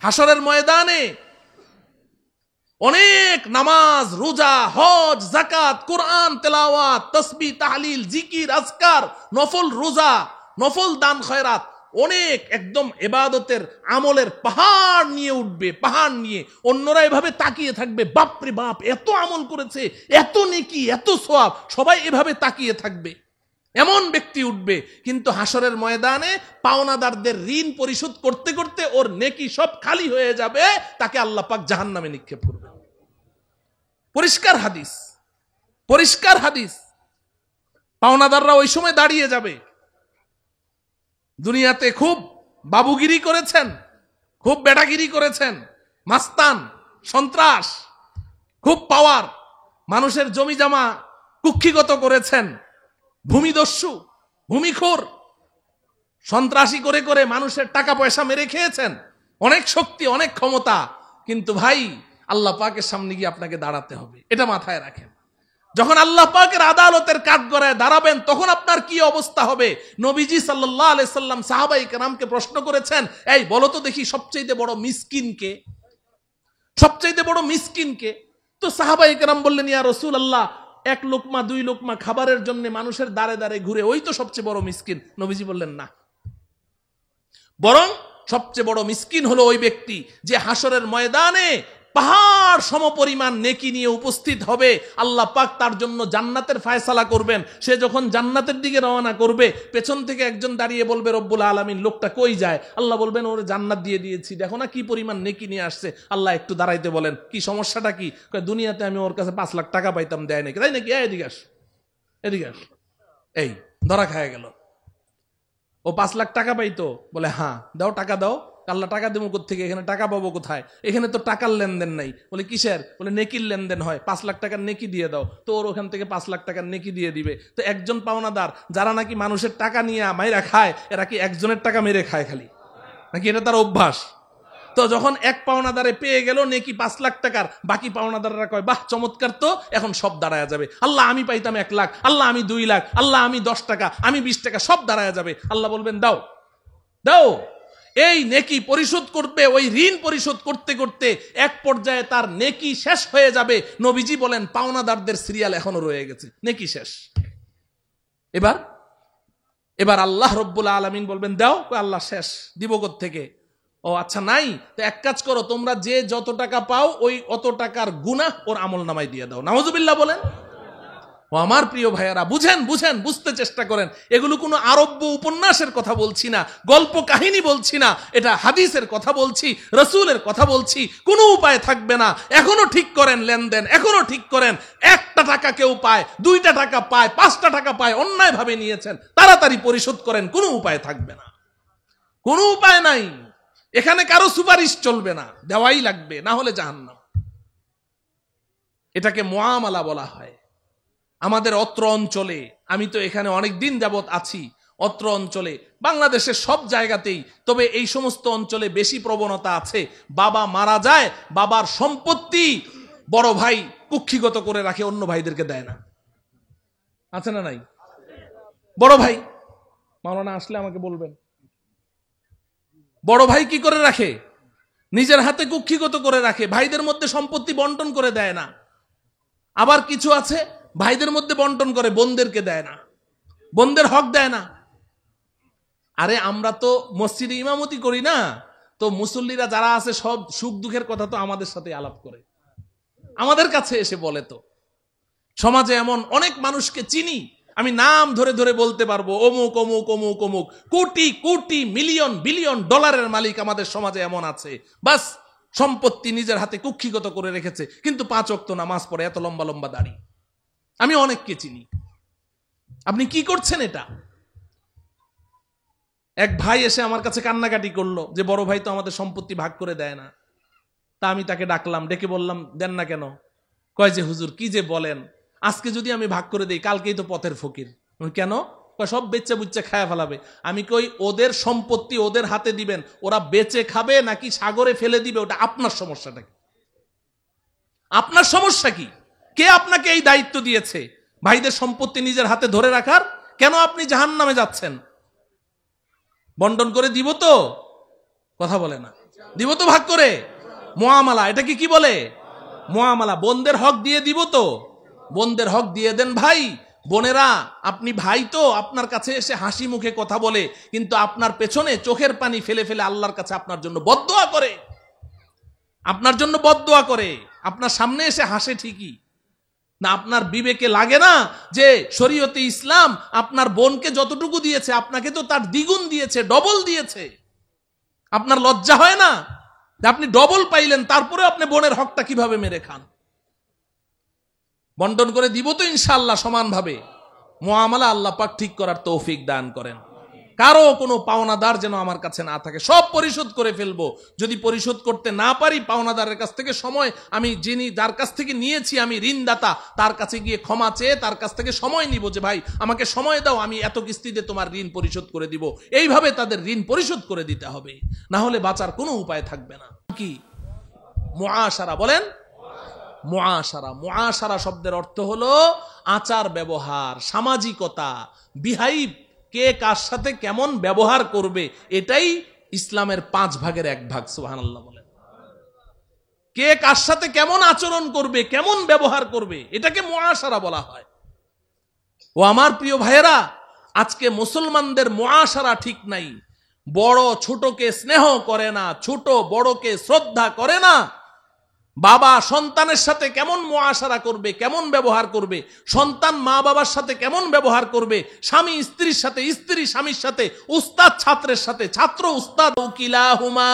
হাসরের ময়দানে অনেক নামাজ, রোজা, হজ, যাকাত, কোরআন তেলাওয়াত, তাসবিহ, তাহলিল, জিকির, আজকার, নফল রোজা, নফল দান খয়রাত, অনেক একদম ইবাদতের আমলের পাহাড় নিয়ে উঠবে, পাহাড় নিয়ে। অন্যরা এভাবে তাকিয়ে থাকবে, বাপরে বাপ এত আমল করেছে, এত নেকি, এত সওয়াব, সবাই এভাবে তাকিয়ে থাকবে। এমন ব্যক্তি উঠবে, কিন্তু হাসরের ময়দানে পাওনাদারদের ঋণ পরিশোধ করতে করতে ওর নেকি সব খালি হয়ে যাবে, তাকে আল্লাহ পাক জাহান্নামে নিক্ষেপ করবে। পরিষ্কার হাদিস, পরিষ্কার হাদিস। পাওনাদাররা ওই সময় দাঁড়িয়ে যাবে, দুনিয়াতে খুব বাবুগিরি করেছেন, খুব বেটাগিরি করেছেন, মাস্তান, সন্ত্রাস, খুব পাওয়ার, মানুষের জমি জমা কুক্ষিগত করেছেন, ভূমিদস্যু, ভূমিখোর, সন্ত্রাসী করে করে মানুষের টাকা পয়সা মেরে খেয়েছেন, অনেক শক্তি, অনেক ক্ষমতা। কিন্তু ভাই আল্লাহ পাকের সামনে গিয়ে আপনাকে দাঁড়াতে হবে, এটা মাথায় রাখেন। যখন আল্লাহ পাকের আদালতের কাঠগড়ায় দাঁড়াবেন, তখন আপনার কি অবস্থা হবে? নবীজি সাল্লাল্লাহু আলাইহি সাল্লাম সাহাবায়ে কেরামকে প্রশ্ন করেছেন, এই বলো তো দেখি সবচেয়ে বড় মিসকিন কে? সবচেয়ে বড় মিসকিন কে? তো সাহাবায়ে কেরাম বললেন, ইয়া রাসূলুল্লাহ, এক লোকমা দুই লোকমা খাবারের জন্য মানুষের দাঁড়ে দাঁড়ে ঘুরে, ওই তো সবচেয়ে বড় মিসকিন। নবীজি বললেন না, বরং সবচেয়ে বড় মিসকিন হলো ওই ব্যক্তি যে হাসরের ময়দানে পাহাড় সমপরিমাণ নেকি নিয়ে উপস্থিত হবে। আল্লাহ পাক তার জন্য জান্নাতের ফায়সালা করবেন। সে যখন জান্নাতের দিকে রওনা করবে, পেছন থেকে একজন দাঁড়িয়ে বলবে, রব্বুল আলামিন লোকটা কই যায়? আল্লাহ বলবেন, ওরে জান্নাত দিয়ে দিয়েছি, দেখো না কি পরিমাণ নেকি নিয়ে আসছে। আল্লাহ একটু দাঁড়াইতে বলেন, কি সমস্যাটা কি? দুনিয়াতে আমি ওর কাছে 5 লাখ টাকা পাইতাম, দেয় নাকি, তাই নাকি? এদিকে আস, এদিকে আস। এই ধরা খায় গেল। ও 5 লাখ টাকা পাইতো, বলে হ্যাঁ দাও, টাকা দাও। আল্লাহ টাকা দেবো কোত্থেকে? এখানে টাকা পাবো কোথায়? এখানে তো টাকার লেনদেন নাই। বলে কিসের? বলে নেকির লেনদেন হয়, 5 লাখ টাকার নেকি দিয়ে দাও। তো ওর ওখান থেকে 5 লাখ টাকার নেকি দিয়ে দিবে। তো একজন পাওনাদার যারা নাকি মানুষের টাকা নিয়ে মাইরা খায়, এরা কি একজনের টাকা মেরে খায় খালি, নাকি এটা তার অভ্যাস? তো যখন এক পাওনাদারে পেয়ে গেল নেকি 5 লাখ টাকার, বাকি পাওনাদাররা কয়, বাহ চমৎকার, তো এখন সব দাঁড়ায় যাবে। আল্লাহ আমি পাইতাম 1 লাখ, আল্লাহ আমি 2 লাখ, আল্লাহ আমি 10 টাকা, আমি 20 টাকা, সব দাঁড়ায় যাবে। আল্লাহ বলবেন, দাও দাও। এই নেকি পরিশোধ করবে, ওই ঋণ পরিশোধ করতে করতে এক পর্যায়ে তার নেকি শেষ হয়ে যাবে। নবীজি বলেন, পাওনাদারদের সিরিয়াল এখনো রয়ে গেছে, নেকি শেষ। এবার আল্লাহ রব্বুল আলামিন বলবেন, দাও। আল্লাহ শেষ, দিব কোত্থেকে? ও আচ্ছা নাই, তো এক কাজ করো, তোমরা যে যত টাকা পাও ওই অত টাকার গুনাহ ওর আমল নামায় দিয়ে দাও। নাউজুবিল্লাহ বলেন। ও আমার প্রিয় ভাইয়ারা, বুঝেন বুঝেন, বুঝতে চেষ্টা করেন। এগুলো কোনো আরব্য উপন্যাসের কথা বলছি না, গল্প কাহিনী বলছি না, এটা হাদিসের কথা বলছি, রাসূলের কথা বলছি। কোনো উপায় থাকবে না, এখনো ঠিক করেন লেনদেন, এখনো ঠিক করেন। 1টা টাকা কেউ পায়, 2টা টাকা পায়, 5টা টাকা পায়, অন্যায় ভাবে নিয়েছেন, তাড়াতাড়ি পরিশোধ করেন, কোনো উপায় থাকবে না, কোনো উপায় নাই। এখানে কারো সুপারিশ চলবে না, দেওয়াই লাগবে, না হলে জাহান্নাম। এটাকে মুআমালা বলা হয়। আমাদের অত্র অঞ্চলে, আমি তো এখানে অনেক দিন যাবত আছি, অত্র অঞ্চলে বাংলাদেশের সব জায়গাতেই, তবে এই সমস্ত অঞ্চলে বেশি প্রবণতা আছে, বাবা মারা যায়, বাবার সম্পত্তি বড় ভাই কুক্ষিগত করে রাখে, অন্য ভাইদেরকে দেয় না। আছে না নাই? বড় ভাই, মাওলানা আসলে আমাকে বলবেন, বড় ভাই কি করে রাখে? নিজের হাতে কুক্ষিগত করে রাখে, ভাইদের মধ্যে সম্পত্তি বন্টন করে দেয় না। আবার কিছু আছে ভাইদের মধ্যে বন্টন করে, বোনদেরকে দেয় না, বোনদের হক দেয় না। আরে আমরা তো মসজিদে ইমামতি করি না, তো মুসল্লিরা যারা আছে সব সুখ দুঃখের কথা তো আমাদের সাথে আলাপ করে, আমাদের কাছে এসে বলে। তো সমাজে এমন অনেক মানুষকে চিনি, আমি নাম ধরে ধরে বলতে পারবো, অমুক অমুক অমুক অমুক, কোটি কোটি মিলিয়ন বিলিয়ন ডলারের মালিক আমাদের সমাজে এমন আছে। বাস সম্পত্তি নিজের হাতে কুক্ষিগত করে রেখেছে, কিন্তু 5 ওয়াক্ত নামাজ পড়ে, এত লম্বা লম্বা দাড়ি। আমি অনেককে চিনি। আপনি কি করছেন এটা? এক ভাই এসে আমার কাছে কান্নাকাটি করলো যে বড় ভাই তো আমাদের সম্পত্তি ভাগ করে দেয় না। তা আমি তাকে ডাকলাম, ডেকে বললাম, দেন না কেন? কয় যে হুজুর কি যে বলেন, আজকে যদি আমি ভাগ করে দেই, কালকেই তো পথের ফকির। কেন? সব বেচে বুচ্চে খায়া ফেলাবে। আমি কই, ওদের সম্পত্তি ওদের হাতে দিবেন, ওরা বেচে খাবে নাকি সাগরে ফেলে দিবে, ওটা আপনার সমস্যাটা কি? আপনার সমস্যা কি? কে আপনাকে এই দায়িত্ব দিয়েছে ভাইদের সম্পত্তি নিজের হাতে ধরে রাখার? কেন আপনি জাহান্নামে যাচ্ছেন? বন্টন করে দিব তো? কথা বলে না। দিব তো ভাগ করে? মুআমালা, এটাকে কি বলে? মুআমালা। বোনদের হক দিয়ে দিব তো? বোনদের হক দিয়ে দেন ভাই। বোনেরা, আপনি ভাই তো আপনার কাছে এসে হাসি মুখে কথা বলে, কিন্তু আপনার পেছনে চোখের পানি ফেলে ফেলে আল্লাহর কাছে আপনার জন্য বদদোয়া করে, আপনার জন্য বদদোয়া করে। আপনার সামনে এসে হাসে ঠিকই, না আপনার বিবেকে লাগে না যে শরীয়তে ইসলাম আপনার বোনকে যতটুকু দিয়েছে আপনাকে তো তার দ্বিগুণ দিয়েছে, ডবল দিয়েছে? আপনার লজ্জা হয় না যে আপনি ডবল পাইলেন, তারপরে আপনি বোনের হকটা কিভাবে মেরে খান? বন্টন করে দিব তো ইনশাআল্লাহ সমানভাবে। মুআমালা আল্লাহ পাক ঠিক করার তৌফিক দান করেন। কারো কোনো পাওনাদার যেন আমার কাছে না থাকে, সব পরিশোধ করে ফেলবো। যদি পরিশোধ করতে না পারি, পাওনাদারের কাছ থেকে সময়, আমি যার কাছ থেকে নিয়েছি, আমি ঋণদাতা, তার কাছে গিয়ে ক্ষমা চেয়ে তার কাছ থেকে সময় নিব যে ভাই আমাকে সময় দাও, আমি এত কিস্তিতে তোমার ঋণ পরিশোধ করে দিব। এইভাবে তাদের ঋণ পরিশোধ করে দিতে হবে, না হলে বাঁচার কোনো উপায় থাকবে না। কি মুআশারা বলেন? মুআশারা, মুআশারা শব্দের অর্থ হলো আচার ব্যবহার, সামাজিকতা, বিহাইভ, কে কার সাথে কেমন ব্যবহার করবে, এটাই ইসলামের 5 ভাগের 1 ভাগ। সুবহানাল্লাহ বলেন। কে কার সাথে কেমন আচরণ করবে, কেমন ব্যবহার করবে, এটাকে মুআশারা বলা হয়। ও আমার প্রিয় ভাইয়েরা, আজকে মুসলমানদের মুআশারা ঠিক নাই। বড় ছোটকে স্নেহ করে না, ছোট বড়কে শ্রদ্ধা করে না। বাবা সন্তানের সাথে কেমন মুআশারা করবে, কেমন ব্যবহার করবে, সন্তান মা বাবার সাথে কেমন ব্যবহার করবে, স্বামী স্ত্রীর সাথে, স্ত্রী স্বামীর সাথে, উস্তাদ ছাত্রের সাথে, ছাত্র উস্তাদ, কিলাহুমা।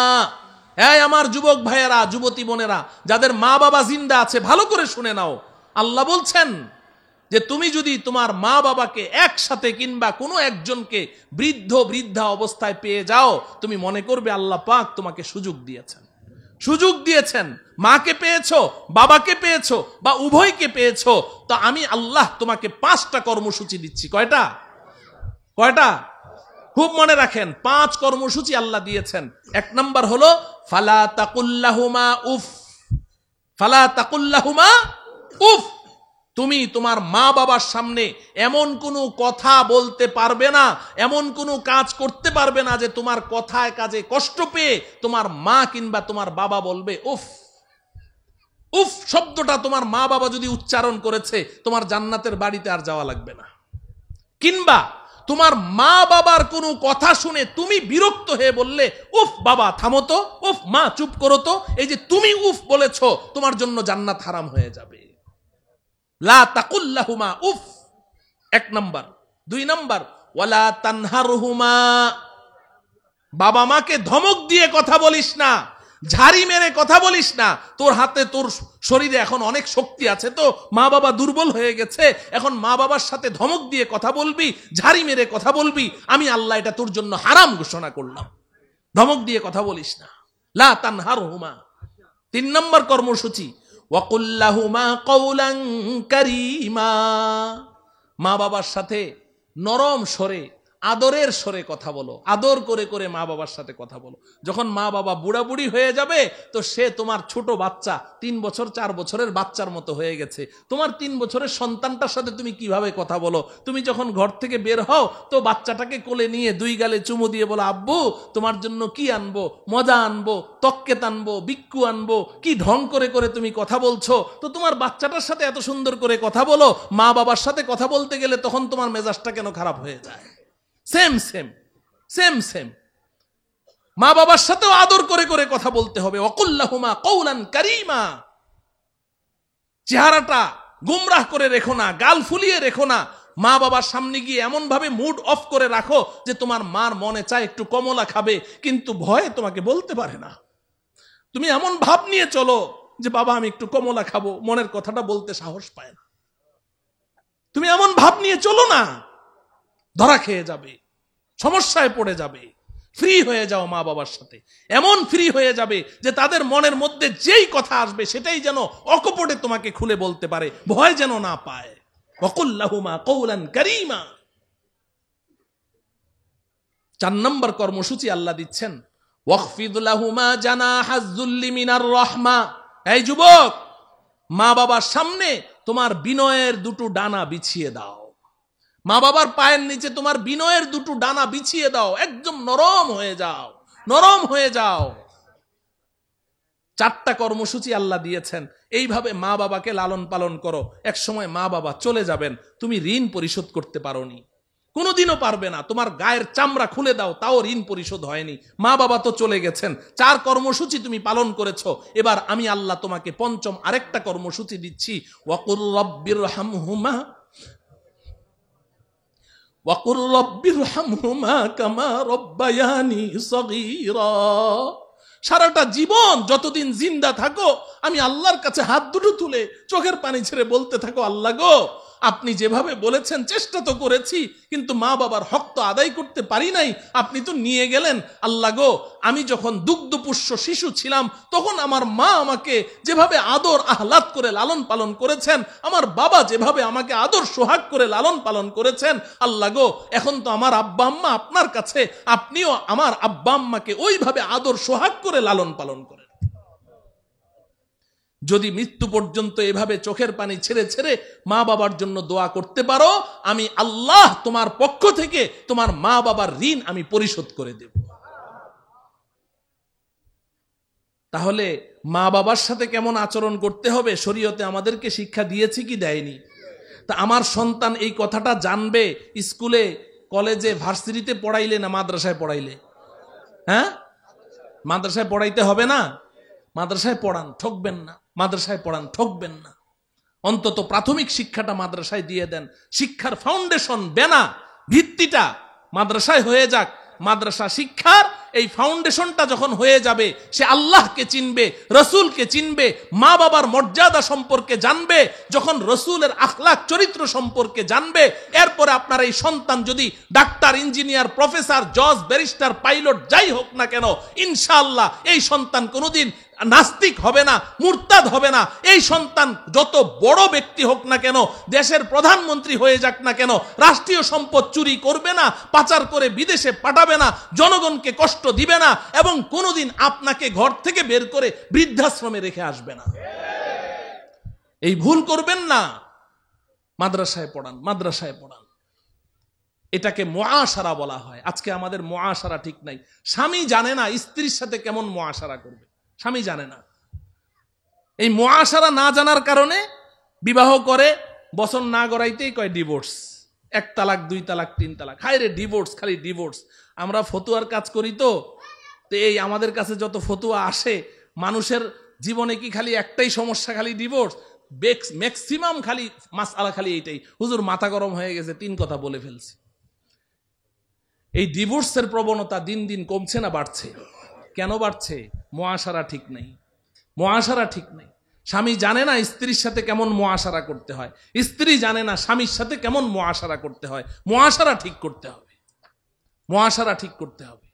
এই আমার যুবক ভাইয়েরা, যুবতী বোনেরা, যাদের মা বাবা জিন্দা আছে, ভালো করে শুনে নাও। আল্লাহ বলছেন যে তুমি যদি তোমার মা বাবাকে একসাথে কিংবা কোনো একজনকে বৃদ্ধা অবস্থায় পেয়ে যাও, তুমি মনে করবে আল্লাহ পাক তোমাকে সুযোগ দিয়েছেন। সুযোগ দিয়েছেন, মাকে পেয়েছো, বাবাকে পেয়েছো, বা উভয়কে পেয়েছো, তো আমি আল্লাহ তোমাকে 5টা কর্মসূচি দিচ্ছি। কয়টা? খুব মনে রাখেন, 5 কর্মসূচি আল্লাহ দিয়েছেন। 1 নাম্বার হলো ফালা তাকুল্লাহুমা উফ। ফালা তাকুল্লাহুমা উফ। তুমি তোমার মা বাবার সামনে এমন কোনো কথা বলতে পারবে না, এমন কোনো কাজ করতে পারবে না যে তোমার কথায় কাজে কষ্ট পেয়ে তোমার মা কিংবা তোমার বাবা বলবে উফ। উফ শব্দটা তোমার মা বাবা যদি উচ্চারণ করেছে, তোমার জান্নাতের বাড়িতে আর যাওয়া লাগবে না। কিংবা তোমার মা বাবার কোনো কথা শুনে তুমি বিরক্ত হয়ে বললে উফ বাবা থামো তো, উফ মা চুপ করো তো, এই যে তুমি উফ বলেছো, তোমার জন্য জান্নাত হারাম হয়ে যাবে। লা তাকুল্লাহুমা উফ, 1 নাম্বার। 2 নাম্বার ওয়ালা তানহারহুমা। বাবা মাকে ধমক দিয়ে কথা বলিস না, ঝাড়ি মেরে কথা বলিস না। তোর হাতে, তোর শরীরে এখন অনেক শক্তি আছে, তো মা বাবা দুর্বল হয়ে গেছে, এখন মা বাবার সাথে ধমক দিয়ে কথা বলবি, ঝাড়ি মেরে কথা বলবি, আমি আল্লাহ এটা তোর জন্য হারাম ঘোষণা করলাম। ধমক দিয়ে কথা বলিস না। লা তানহারহুমা। 3 নম্বর কর্মসূচি ওয়াকুল্লাহুমা কওলান কারীমা। মা বাবার সাথে নরম স্বরে, আদরের স্বরে কথা বলো, আদর করে করে মা বাবার সাথে কথা বলো। যখন মা বাবা বুড়া বুড়ি হয়ে যাবে, তো সে তোমার ছোট বাচ্চা, 3 বছর 4 বছরের বাচ্চার মতো হয়ে গেছে। তোমার 3 বছরের সন্তানটার সাথে তুমি কিভাবে কথা বলো? তুমি যখন ঘর থেকে বের হও, তো বাচ্চাটাকে কোলে নিয়ে 2 গালে চুমু দিয়ে বলো আব্বু তোমার জন্য কি আনবো, মজা আনবো, তক্কেত আনবো, বিক্কু আনবো, কি ঢং করে করে তুমি কথা বলছো। তো তোমার বাচ্চাটার সাথে এত সুন্দর করে কথা বলো, মা বাবার সাথে কথা বলতে গেলে তখন তোমার মেজাজটা কেন খারাপ হয়ে যায়? Same same same same. মা বাবার সাথেও আদর করে করে কথা বলতে হবে। ওয়াকুল্লাহুমা কওলান কারীমা। চেহারাটা গুমরাহ করে রেখো না, গাল ফুলিয়ে রেখো না। মা বাবার সামনে গিয়ে এমন ভাবে মুড অফ করে রাখো যে তোমার মার মনে চায় একটু কমলা খাবে, কিন্তু ভয়ে তোমাকে বলতে পারে না। তুমি এমন ভাব নিয়ে চলো যে বাবা আমি একটু কমলা খাবো, মনের কথাটা বলতে সাহস পায় না। তুমি এমন ভাব নিয়ে চলো না, ধরা খেয়ে যাবে, সমস্যায় পড়ে যাবে। ফ্রি হয়ে যাও মা বাবার সাথে, এমন ফ্রি হয়ে যাবে যে তাদের মনের মধ্যে যেই কথা আসবে সেটাই যেন অকপটে তোমাকে খুলে বলতে পারে, ভয় যেন না পায়। ওয়াকুল্লাহুমা কওলান কারীমা। 4 নম্বর কর্মসূচি আল্লাহ দিচ্ছেন ওয়াখফিদ লাহুমা জানাহাজ যুল্লি মিনার রাহমা। এই যুবক, মা বাবার সামনে তোমার বিনয়ের 2টো ডানা বিছিয়ে দাও। মা বাবার পায়ের নিচে তোমার বিনয়ের 2টো ডানা বিছিয়ে দাও, একদম নরম হয়ে যাও, নরম হয়ে যাও। 4টা কর্মসূচি আল্লাহ দিয়েছেন, এইভাবে মা বাবাকে লালন পালন করো। এক সময় মা বাবা চলে যাবেন, তুমি ঋণ পরিশোধ করতে পারোনি, কোনোদিনও পারবে না। তোমার গায়ের চামড়া খুলে দাও, তাও ঋণ পরিশোধ হয়নি। মা বাবা তো চলে গেছেন, 4 কর্মসূচি তুমি পালন করেছো। এবার আমি আল্লাহ তোমাকে 5ম আরেকটা কর্মসূচি দিচ্ছি, ওয়াকুর রব্বিরহামহুমা ওয়াকুর রব্বিরহামহুমা কামা রব্বায়ানি সগীরা। সারাটা জীবন যতদিন জিন্দা থাকো, আমি আল্লাহর কাছে হাত দুটো তুলে চোখের পানি ছেড়ে বলতে থাকো, আল্লাহ গো, আপনি যেভাবে বলেছেন চেষ্টা তো করেছি, কিন্তু মা বাবার হক তো আদায় করতে পারি নাই, আপনি তো নিয়ে গেলেন। আল্লাহ গো, আমি যখন দুগ্ধপুষ্য শিশু ছিলাম, তখন আমার মা আমাকে যেভাবে আদর আহ্লাদ করে লালন পালন করেছেন, আমার বাবা যেভাবে আমাকে আদর সোহাগ করে লালন পালন করেছেন, আল্লাহ গো, এখন তো আমার আব্বা আম্মা আপনার কাছে, আপনিও আমার আব্বা আম্মাকে ওইভাবে আদর সোহাগ করে লালন পালন করেন। যদি মৃত্যু পর্যন্ত এভাবে চোখের পানি ছেড়ে ছেড়ে মা বাবার জন্য দোয়া করতে পারো, আমি আল্লাহ তোমার পক্ষ থেকে তোমার মা বাবার ঋণ আমি পরিশোধ করে দেব। তাহলে মা বাবার সাথে কেমন আচরণ করতে হবে শরীয়তে আমাদেরকে শিক্ষা দিয়েছে কি দেয়নি? তা আমার সন্তান এই কথাটা জানবে স্কুলে, কলেজে, ভার্সিটিতে পড়াইলে না মাদ্রাসায় পড়াইলে? হ্যাঁ, মাদ্রাসায় পড়াইতে হবে না? মাদ্রাসায় পড়ান, ঠকবেন না। মাদ্রাসায় পড়ান, ঠকবেন না। অন্তত প্রাথমিক শিক্ষাটা মাদ্রাসায় দিয়ে দেন। শিক্ষার ফাউন্ডেশন, বেনা, ভিত্তিটা মাদ্রাসায় হয়ে যাক। মাদ্রাসা শিক্ষার এই ফাউন্ডেশনটা যখন হয়ে যাবে, সে আল্লাহকে চিনবে, রসুলকে চিনবে, মা বাবার মর্যাদা সম্পর্কে জানবে, যখন রসুলের আখলাক চরিত্র সম্পর্কে জানবে, এরপরে আপনার এই সন্তান যদি ডাক্তার, ইঞ্জিনিয়ার, প্রফেসর, জজ, ব্যারিস্টার, পাইলট যাই হোক না কেন, ইনশাআল্লাহ এই সন্তান কোনোদিন নাস্তিক হবে না, মুরতাদ হবে না। এই সন্তান যত বড় ব্যক্তি হোক না কেন, দেশের প্রধানমন্ত্রী হয়ে যাক না কেন, রাষ্ট্রীয় সম্পদ চুরি করবে না, পাচার করে বিদেশে পাঠাবে না, জনগণকে কষ্ট দিবে না, এবং কোনোদিন আপনাকে ঘর থেকে বের করে বৃদ্ধাশ্রমে রেখে আসবে না। এই ভুল করবেন না। মাদ্রাসায় পড়ান, মাদ্রাসায় পড়ান। এটাকে মুআশারা বলা হয়। আজকে আমাদের মুআশারা ঠিক নাই। স্বামী জানে না স্ত্রীর সাথে কেমন মুআশারা করবে, স্বামী জানে না। এই মুআশারা না জানার কারণে বিবাহ করে, বছর না গড়াইতেই কয় ডিভোর্স, 1 তালাক, 2 তালাক, 3 তালাক। হায় রে ডিভোর্স, খালি ডিভোর্স। আমরা ফতুয়ার কাজ করি তো এই আমাদের কাছে যত ফতুয়া আসে, মানুষের জীবনে কি খালি একটাই সমস্যা, খালি ডিভোর্স? ম্যাক্সিমাম খালি মাসআলা খালি এইটাই, হুজুর মাথা গরম হয়ে গেছে, 3 কথা বলে ফেলছি। এই ডিভোর্সের প্রবণতা দিন দিন কমছে না বাড়ছে? কেন বাড়ছে? মুআশারা ঠিক নেই, মুআশারা ঠিক নেই। স্বামী জানে না স্ত্রীর সাথে কেমন মুআশারা করতে হয়, স্ত্রী জানে না স্বামীর সাথে কেমন মুআশারা করতে হয়। মুআশারা ঠিক করতে হবে, মুআশারা ঠিক করতে হবে।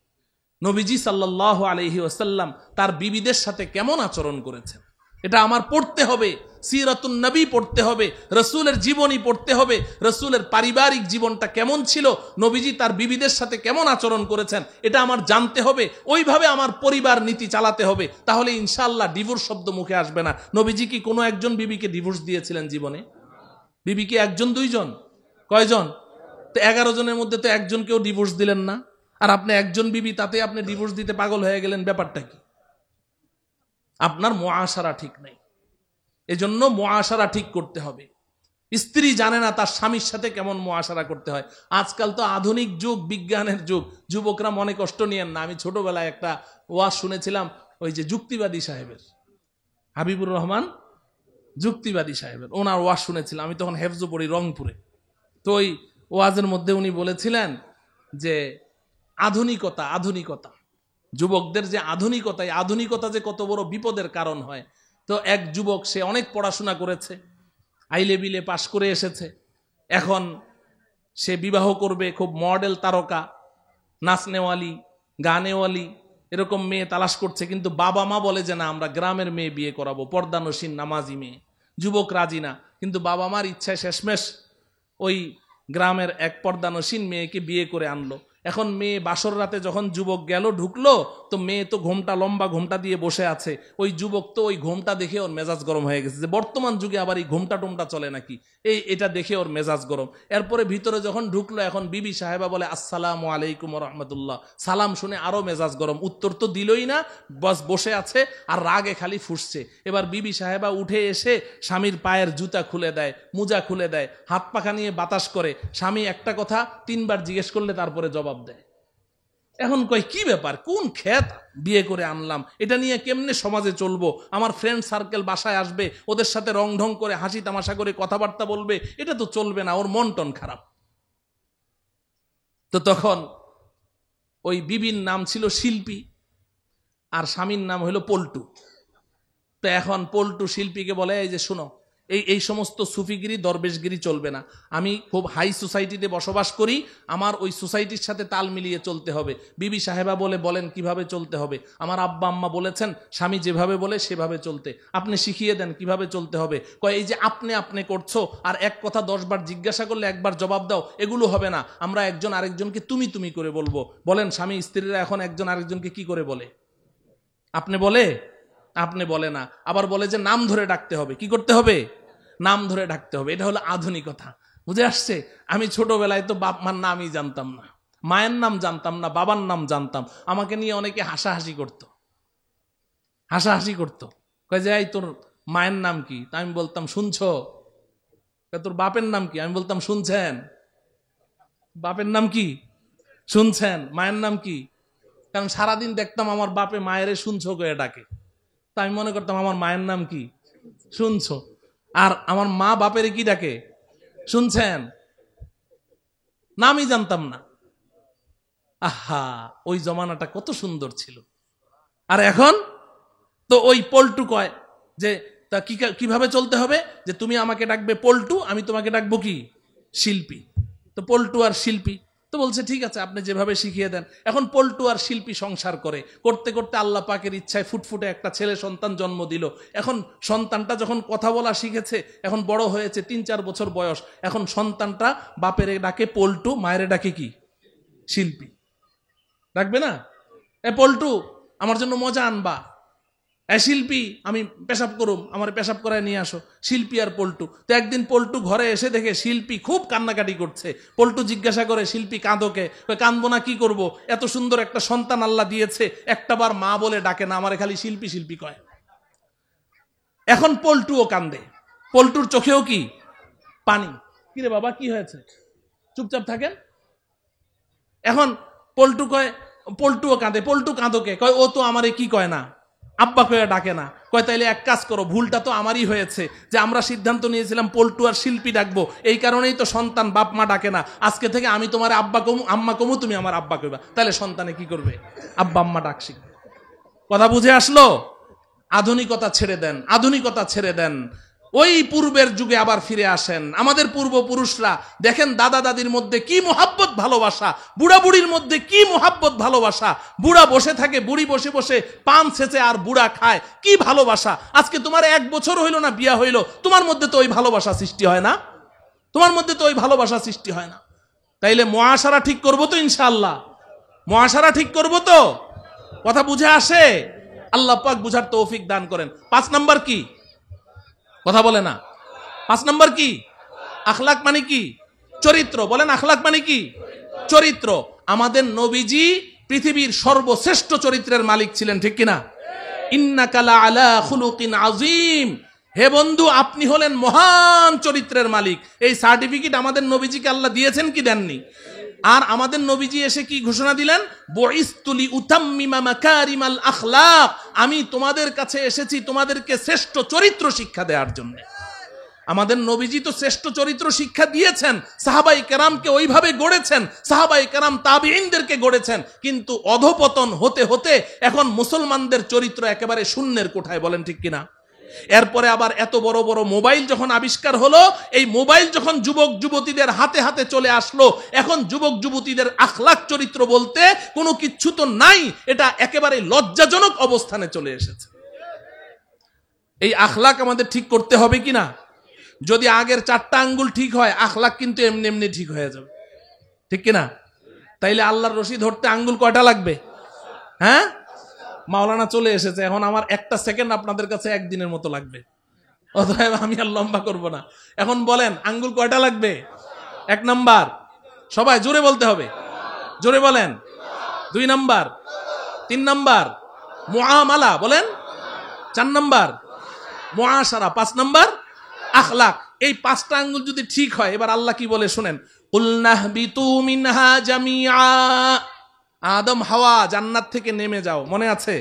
নবীজি সাল্লাল্লাহু আলাইহি ওয়াসাল্লাম তার বিবিদের সাথে কেমন আচরণ করেছেন, এটা আমার পড়তে হবে। সিরাতুন নবী পড়তে হবে, রসুলের জীবনী পড়তে হবে। রসুলের পারিবারিক জীবনটা কেমন ছিল, নবীজি তার বিবিদের সাথে কেমন আচরণ করেছেন, এটা আমার জানতে হবে। ওইভাবে আমার পরিবার নীতি চালাতে হবে। তাহলে ইনশাআল্লাহ ডিভোর্স শব্দ মুখে আসবে না। নবীজি কি কোনো একজন বিবিকে ডিভোর্স দিয়েছিলেন জীবনে? বিবি কি 1 2 জন? কয়জন? তো 11 জনের মধ্যে তো একজনকেও ডিভোর্স দিলেন না। আর আপনি একজন বিবি, তাতে আপনি ডিভোর্স দিতে পাগল হয়ে গেলেন, ব্যাপারটা কি? আপনার মুআশারা ঠিক নেই। এজন্য মুআশারা ঠিক করতে হবে। স্ত্রী জানে না তার স্বামীর সাথে কেমন মুআশারা করতে হয়। আজকাল তো আধুনিক যুগ, বিজ্ঞানের যুগ। যুবকরা মনে কষ্ট নিয়েন না। আমি ছোটবেলায় একটা ওয়াজ শুনেছিলাম, ওই যে যুক্তিবাদী সাহেবের, হাবিবুর রহমান যুক্তিবাদী সাহেবের, ওনার ওয়াজ শুনেছিলাম। আমি তখন হেফজ পড়ি রংপুরে। তো ওই ওয়াজের মধ্যে উনি বলেছিলেন যে আধুনিকতা, আধুনিকতা, যুবকদের যে আধুনিকতা, এই আধুনিকতা যে কত বড় বিপদের কারণ হয়। তো এক যুবক, সে অনেক পড়াশোনা করেছে, হাই লেভেলে পাশ করে এসেছে, এখন সে বিবাহ করবে, খুব মডেল তারকা, নাচনেওয়ালি, গানেওয়ালি, এরকম মেয়ে তালাশ করছে। কিন্তু বাবা মা বলে যে না, আমরা গ্রামের মেয়ে বিয়ে করাবো, পর্দানসীন নামাজি মেয়ে। যুবক রাজি না, কিন্তু বাবা মার ইচ্ছায় শেষমেশ ওই গ্রামের এক পর্দানসীন মেয়েকে বিয়ে করে আনলো। এখন মেয়ে বাসর রাতে যখন যুবক গেল ঢুকলো, তো মেয়ে তো ঘোমটা লম্বা ঘোমটা দিয়ে বসে আছে। ওই যুবক তো ওই ঘোমটা দেখে ওর মেজাজ গরম হয়ে গেছে, যে বর্তমান যুগে আবার এই ঘোমটা টোমটা চলে নাকি, এটা দেখে ওর মেজাজ গরম। এরপরে ভিতরে যখন ঢুকলো, এখন বিবি সাহেবা বলে আসসালামু আলাইকুম রহমতুল্লাহ, সালাম শুনে আরো মেজাজ গরম, উত্তর তো দিলই না, বস বসে আছে আর রাগে খালি ফুসছে। এবার বিবি সাহেবা উঠে এসে স্বামীর পায়ের জুতা খুলে দেয়, মোজা খুলে দেয়, হাত পাখা নিয়ে বাতাস করে। স্বামী একটা কথা 3 বার জিজ্ঞেস করলে তারপরে জবাব দেয়। এখন কয় কি ব্যাপার, কোন ক্ষেত বিয়ে করে আনলাম, এটা নিয়ে কেমনে সমাজে চলবো, আমার ফ্রেন্ড সার্কেল বাসায় আসবে, ওদের সাথে রং ঢং করে হাসি তামাশা করে কথাবার্তা বলবে, এটা তো চলবে না, ওর মন টন খারাপ। তো তখন ওই বিবির নাম ছিল শিল্পী আর স্বামীর নাম হলো পল্টু। তো এখন পল্টু শিল্পীকে বলে, এই যে শোনো, এই সমস্ত সুফিগিরি দরবেশগিরি চলবে না, আমি খুব হাই সোসাইটিতে বসবাস করি, আমার ওই সোসাইটির সাথে তাল মিলিয়ে চলতে হবে। বিবি সাহেবা বলে, বলেন কিভাবে চলতে হবে? আমার আব্বা আম্মা বলেছেন স্বামী যেভাবে বলে সেভাবে চলতে, আপনি শিখিয়ে দেন কিভাবে চলতে হবে। কয় এই যে আপনি আপনি করছো, আর এক কথা 10 বার জিজ্ঞাসা করলে একবার জবাব দাও, এগুলো হবে না, আমরা একজন আরেকজনকে তুমি তুমি করে বলবো। বলেন স্বামী স্ত্রীরা এখন একজন আরেকজনকে কি করে বলে? আপনি বলে? আপনি বলে না, আবার বলে যে নাম ধরে ডাকতে হবে। কি করতে হবে? নাম ধরে ডাকতে হবে। এটা হলো আধুনিকতা। বুঝে আসছে? আমি ছোটবেলায় তো বাপ মার নামই জানতাম না, মায়ের নাম জানতাম না, বাবার নাম জানতাম। আমাকে নিয়ে অনেকে হাসাহাসি করতো, হাসাহাসি করতো, কয় যে এই তোর মায়ের নাম কি? তা আমি বলতাম শুনছো। তোর বাপের নাম কি? আমি বলতাম শুনছেন। বাপের নাম কি? শুনছেন। মায়ের নাম কি? কারণ সারাদিন দেখতাম আমার বাপে মায়েরে শুনছো করে ডাকে, তা আমি মনে করতাম আমার মায়ের নাম কি? শুনছো। আর আমার মা বাপের কি ডাকে? শুনছেন। নামই জানতাম না। আহা, ওই জমানাটা কত সুন্দর ছিল। আর এখন তো ওই পল্টু কয় যে তা কিভাবে চলতে হবে, যে তুমি আমাকে ডাকবে পল্টু, আমি তোমাকে ডাকবো কি? শিল্পী। তো পল্টু আর শিল্পী তো বলছে ঠিক আছে, আপনি যেভাবে শিখিয়ে দেন। এখন পল্টু আর শিল্পী সংসার করে, করতে করতে আল্লাহ পাকের ইচ্ছায় ফুটফুটে একটা ছেলে সন্তান জন্ম দিল। এখন সন্তানটা যখন কথা বলা শিখেছে, এখন বড় হয়েছে, 3-4 বছর বয়স, এখন সন্তানটা বাপের ডাকে পল্টু, মায়ের ডাকে কি? শিল্পী। ডাকবে না? এ পল্টু, আমার জন্য মজা আনবা। শিল্পী, আমি পেশাব করুম, আমার পেশাব করায় নিয়ে আসো। শিল্পী আর পল্টু। তো একদিন পল্টু ঘরে এসে দেখে শিল্পী খুব কান্নাকাটি করছে। পল্টু জিজ্ঞাসা করে, শিল্পী কাঁদোকে? কাঁদবো না, কি করব, এত সুন্দর একটা সন্তান আল্লাহ দিয়েছে, একটাবার মা বলে ডাকে না, আমারে খালি শিল্পী শিল্পী কয়। এখন পল্টুও কান্দে, পল্টুর চোখেও কি? পানি। কিরে বাবা, কি হয়েছে? চুপচাপ থাকেন। এখন পল্টু কয়, পল্টুও কাঁদে, পল্টু কাঁদোকে? কয় ও তো আমারে কি কয় না, আব্বা কয়ে ডাকে না। কয় তাইলে এক কাজ করো, ভুলটা তো আমারই হয়েছে, যে আমরা সিদ্ধান্ত নিয়েছিলাম পল্টু আর শিল্পী ডাকবো, এই কারণেই তো সন্তান বাপ মা ডাকে না। আজকে থেকে আমি তোমার আব্বা কমু, আম্মা কমু, তুমি আমার আব্বা কইবা। তাহলে সন্তানে কি করবে? আব্বা আম্মা ডাক শিখবে। কথা বুঝে আসলো? আধুনিকতা ছেড়ে দেন, আধুনিকতা ছেড়ে দেন। ওই পূর্বের যুগে আবার ফিরে আসেন। আমাদের পূর্বপুরুষরা দেখেন দাদা দাদির মধ্যে কি মোহাব্বত ভালোবাসা, বুড়া বুড়ির মধ্যে কি মোহাব্বত ভালোবাসা। বুড়া বসে থাকে, বুড়ি বসে বসে পান ছেঁচে আর বুড়া খায়, কি ভালোবাসা। আজকে তোমার 1 বছর হইল না বিয়া হইল, তোমার মধ্যে তো ওই ভালোবাসা সৃষ্টি হয় না, তোমার মধ্যে তো ওই ভালোবাসা সৃষ্টি হয় না। তাইলে মুআশারা ঠিক করবো তো ইনশাআল্লাহ? মুআশারা ঠিক করবো তো? কথা বুঝে আসে? আল্লাহ পাক বুঝার তৌফিক দান করেন। 5 নাম্বার কি? কথা বলে না। 5 নাম্বার কি? আখলাক মানে কি? চরিত্র। বলেন আখলাক মানে কি? চরিত্র। আমাদের নবীজি পৃথিবীর সর্বশ্রেষ্ঠ চরিত্রের মালিক ছিলেন, ঠিক কিনা? ইন্নাকা লা আলা খুলুকিন আযীম। হে বন্ধু, আপনি হলেন মহান চরিত্রের মালিক। এই সার্টিফিকেট আমাদের নবীজিকে আল্লাহ দিয়েছেন কি দেননি? আর আমাদের নবীজি এসে কি ঘোষণা দিলেন? বুইসতুলি উতাম্মিমা মাকারিমাল আখলাক। আমি তোমাদের কাছে এসেছি তোমাদেরকে শ্রেষ্ঠ চরিত্র শিক্ষা দেওয়ার জন্য। আমাদের নবীজি তো শ্রেষ্ঠ চরিত্র শিক্ষা দিয়েছেন, সাহাবায়ে কেরামকে ওইভাবে গড়েছেন, সাহাবায়ে কেরাম তাবিঈনদেরকে গড়েছেন। কিন্তু অধপতন হতে হতে এখন মুসলমানদের চরিত্র একেবারে শূন্যের কোঠায়। বলেন ঠিক কিনা? এরপরে আবার এত বড় বড় মোবাইল যখন আবিষ্কার হলো, এই মোবাইল যখন যুবক যুবতীদের হাতে হাতে চলে আসলো, এখন যুবক যুবতীদের আখলাক চরিত্র বলতে কোনো কিচ্ছু তো নাই। এটা একেবারে লজ্জাজনক অবস্থানে চলে এসেছে। এই আখলাক আমাদের ঠিক করতে হবে কিনা? যদি আগের 4টা আঙ্গুল ঠিক হয়, আখলাক কিন্তু এমনি এমনি ঠিক হয়ে যাবে, ঠিক কিনা? তাইলে আল্লাহর রশি ধরতে আঙ্গুল কয়টা লাগবে? হ্যাঁ, মাওলানা চলে এসেছে, এখন আমার একটা সেকেন্ড আপনাদের কাছে একদিনের মতো লাগবে, অতএব আমি আর লম্বা করব না। এখন বলেন আঙ্গুল কয়টা লাগবে? 1 নাম্বার, সবাই জোরে বলতে হবে, জোরে বলেন। 2 নাম্বার, 3 নাম্বার মুআমালা বলেন, 4 নাম্বার মুআশারা, 5 নাম্বার আখলাক। এই 5টা আঙ্গুল যদি ঠিক হয়, এবার আল্লাহ কি বলে শুনেন, কুলনাহবিতু মিনহা জামিআ, আদম হাওয়া জান্নাত থেকে নেমে যাও, মনে আছে?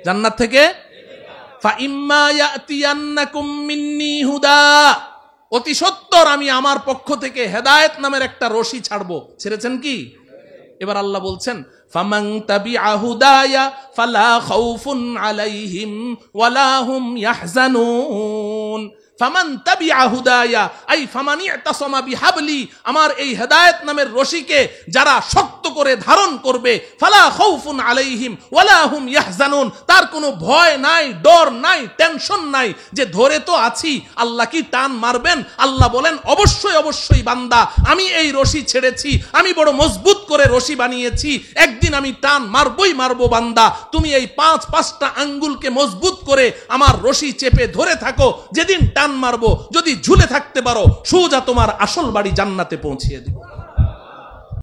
জান্নাত থেকে ফাইম্মা ইয়াতিয়ান্নাকুম মিন্নি হুদা, অতি সত্বর আমি আমার পক্ষ থেকে হেদায়েত নামের একটা রশি ছাড়বো। ছেড়েছেন কি? এবার আল্লাহ বলছেন ফামান তাবিআ হুদায়া ফালা খাউফুন আলাইহিম ওয়ালা হুম ইয়াহজানুন। ফামান তাবিআ হুদায়া আই ফামান ইতাসামা বিহাবলি, আমার এই হেদায়েত নামের রশিকে যারা শক্ত করে ধারণ করবে, ফালা খাউফুন আলাইহিম ওয়ালা হুম ইয়াহজানুন, তার কোনো ভয় নাই, ডর নাই, টেনশন নাই যে ধরে তো আছি, আল্লাহ কি টান মারবেন? আল্লাহ বলেন অবশ্যই অবশ্যই বান্দা, আমি এই রশি ছেড়েছি, আমি বড় মজবুত করে রশি বানিয়েছি, একদিন আমি টান মারবই মারবো বান্দা। তুমি এই 5টা আঙ্গুলকে মজবুত করে আমার রশি চেপে ধরে থাকো, যেদিন টান মারবো যদি ঝুলে থাকতে পারো, সোজা তোমার আসল বাড়ি জান্নাতে পৌঁছিয়ে দিব।